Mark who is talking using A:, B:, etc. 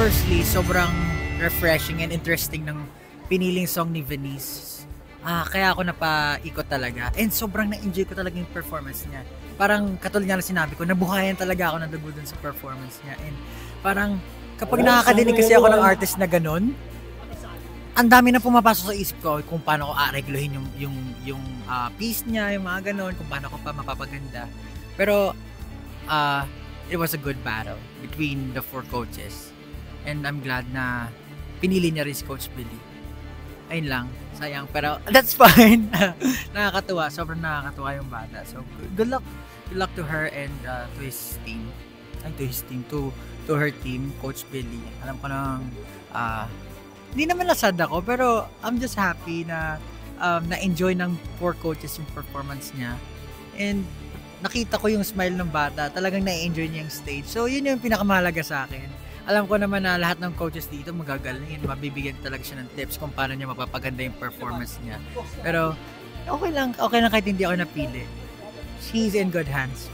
A: firstly, sobrang refreshing and interesting ng piniling song ni Venice. Kaya ako napaikot talaga. And sobrang na-enjoy ko talaga yung performance niya. Parang katulad nga na sinabi ko, nabuhayan talaga ako ng dugo dun sa performance niya. And parang kapag nakakadinig kasi ako ng artist na ganun, ang dami na pumapasok sa isip ko kung paano ko aregluhin yung piece niya, yung mga ganun, kung paano ko pa mapapaganda. Pero it was a good battle between the four coaches. And I'm glad na pinili niya rin si Coach Billy. Ayun lang, sayang. Pero that's fine. Nakakatuwa, sobrang nakakatuwa yung bata. So good luck to her and to his team. To her team, Coach Billy. Alam ko nang hindi naman nasad ako, pero I'm just happy na na-enjoy ng four coaches yung performance niya. And nakita ko yung smile ng bata, talagang na-enjoy niya yung stage. So yun yung pinakamahalaga sa akin. Alam ko naman na lahat ng coaches dito magagalingin, mabibigyan talaga siya ng tips kung paano niya mapapaganda yung performance niya. Pero okay lang kahit hindi ako napili. She's in good hands.